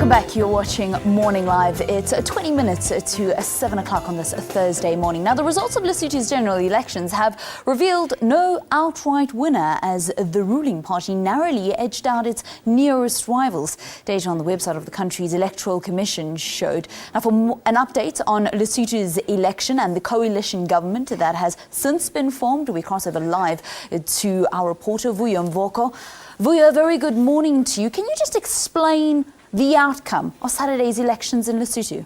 Welcome back. You're watching Morning Live. It's 20 minutes to 7 o'clock on this Thursday morning. Now, the results of Lesotho's general elections have revealed no outright winner as the ruling party narrowly edged out its nearest rivals. Data on the website of the country's electoral commission showed. Now, for an update on Lesotho's election and the coalition government that has since been formed, we cross over live to our reporter, Vuyo Mvoko. Vuyo, a very good morning to you. Can you just explain the outcome of Saturday's elections in Lesotho?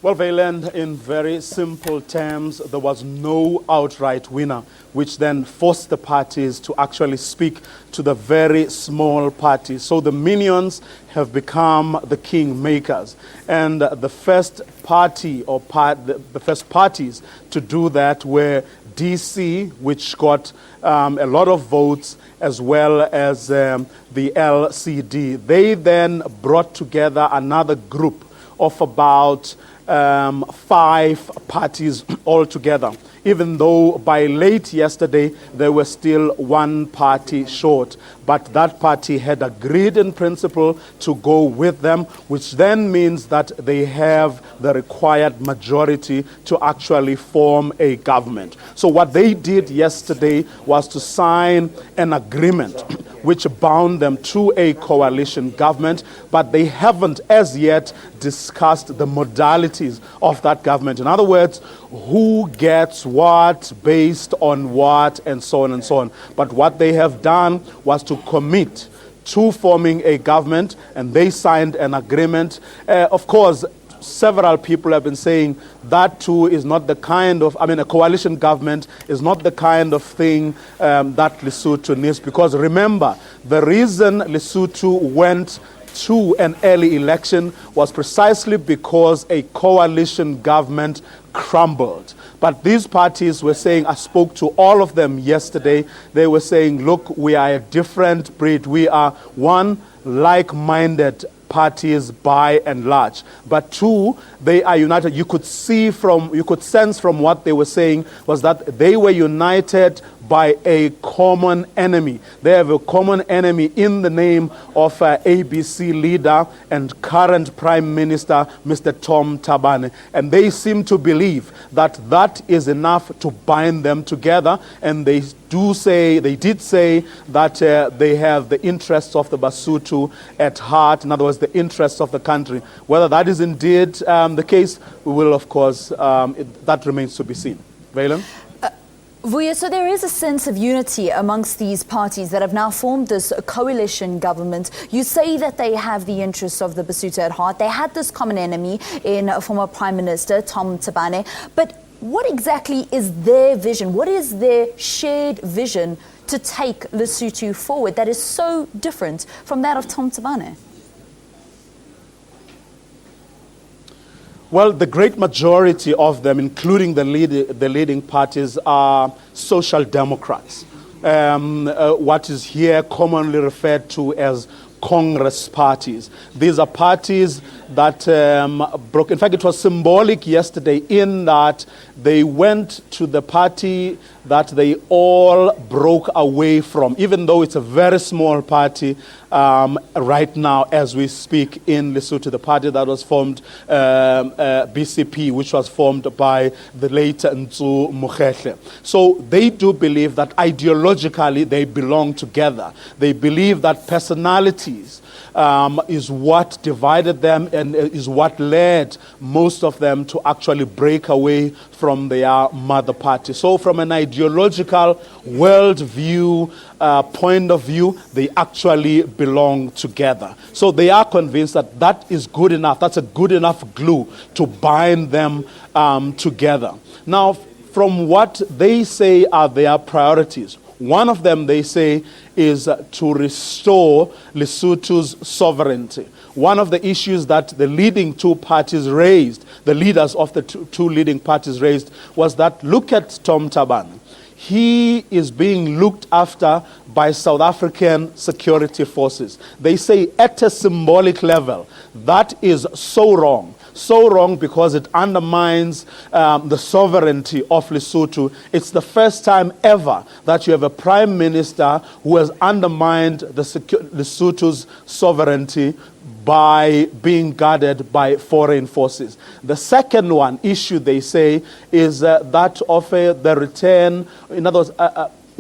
Well, Valen, in very simple terms, there was no outright winner, which then forced the parties to actually speak to the very small parties. So the minions have become the kingmakers. And the first party or the first parties to do that were DC, which got a lot of votes, as well as the LCD. They then brought together another group of about 5 parties altogether, even though by late yesterday there were still 1 party short. But that party had agreed in principle to go with them, which then means that they have the required majority to actually form a government. So what they did yesterday was to sign an agreement which bound them to a coalition government, but they haven't as yet discussed the modalities of that government. In other words, who gets what, based on what, and so on and so on. But what they have done was to commit to forming a government, and they signed an agreement. Of course, several people have been saying that too is not the kind of, a coalition government is not the kind of thing that Lesotho needs. Because remember, the reason Lesotho went to an early election was precisely because a coalition government crumbled. But these parties were saying, I spoke to all of them yesterday, they were saying, look, we are a different breed. We are one, like-minded parties by and large. But 2, they are united. You could sense from what they were saying was that they were united by a common enemy. They have a common enemy in the name of ABC leader and current Prime Minister, Mr. Tom Thabane. And they seem to believe that that is enough to bind them together. And they did say that they have the interests of the Basotho at heart. In other words, the interests of the country. Whether that is indeed the case, we will, of course, that remains to be seen. Valen? Vuyo, so there is a sense of unity amongst these parties that have now formed this coalition government. You say that they have the interests of the Basotho at heart. They had this common enemy in former Prime Minister Tom Thabane. But what exactly is their vision? What is their shared vision to take Lesotho forward that is so different from that of Tom Thabane? Well, the great majority of them, including the leading parties, are social democrats. What is here commonly referred to as Congress parties. These are parties that broke. In fact, it was symbolic yesterday in that they went to the party that they all broke away from, even though it's a very small party right now as we speak in Lesotho, the party that was formed, BCP, which was formed by the late Ntsu Mokgehle. So they do believe that ideologically they belong together. They believe that personalities is what divided them and is what led most of them to actually break away from their mother party. So from an ideological worldview point of view, they actually belong together. So they are convinced that that is good enough. That's a good enough glue to bind them together. Now, from what they say are their priorities, one of them, they say, is to restore Lesotho's sovereignty. One of the issues that the leading 2 parties raised, the leaders of the two leading parties raised, was that look at Tom Thabane. He is being looked after by South African security forces. They say at a symbolic level, that is so wrong. So wrong because it undermines the sovereignty of Lesotho. It's the first time ever that you have a prime minister who has undermined Lesotho's sovereignty by being guarded by foreign forces. The second issue they say is that of the return, in other words,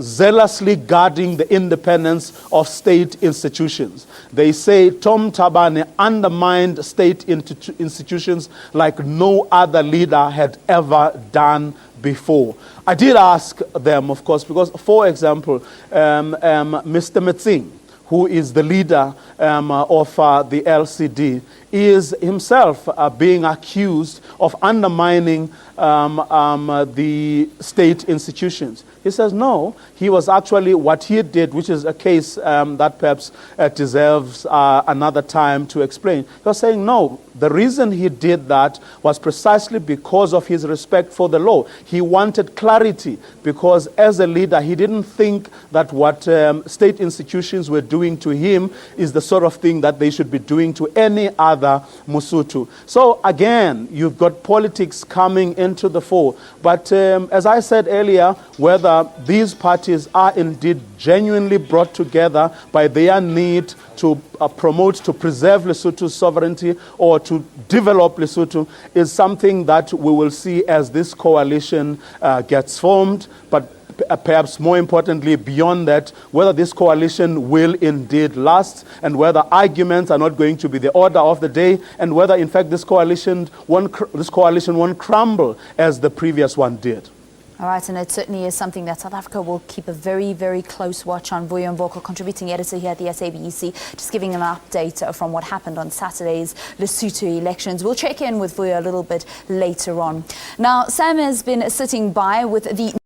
zealously guarding the independence of state institutions. They say Tom Tabane undermined state institutions like no other leader had ever done before. I did ask them, of course, because, for example, Mr. Metsing, who is the leader of the LCD, is himself being accused of undermining the state institutions. He says no, he was actually, what he did, which is a case that perhaps deserves another time to explain. He was saying no, the reason he did that was precisely because of his respect for the law. He wanted clarity because as a leader, he didn't think that what state institutions were doing to him is the sort of thing that they should be doing to any other Mosotho. So again, you've got politics coming into the fore. But as I said earlier, whether these parties are indeed genuinely brought together by their need to promote, to preserve Lesotho's sovereignty or to develop Lesotho is something that we will see as this coalition gets formed. But perhaps more importantly, beyond that, whether this coalition will indeed last and whether arguments are not going to be the order of the day and whether, in fact, this coalition won't crumble as the previous one did. All right, and it certainly is something that South Africa will keep a very, very close watch on. Vuyo Mvoko, contributing editor here at the SABC, just giving an update from what happened on Saturday's Lesotho elections. We'll check in with Vuyo a little bit later on. Now, Sam has been sitting by with the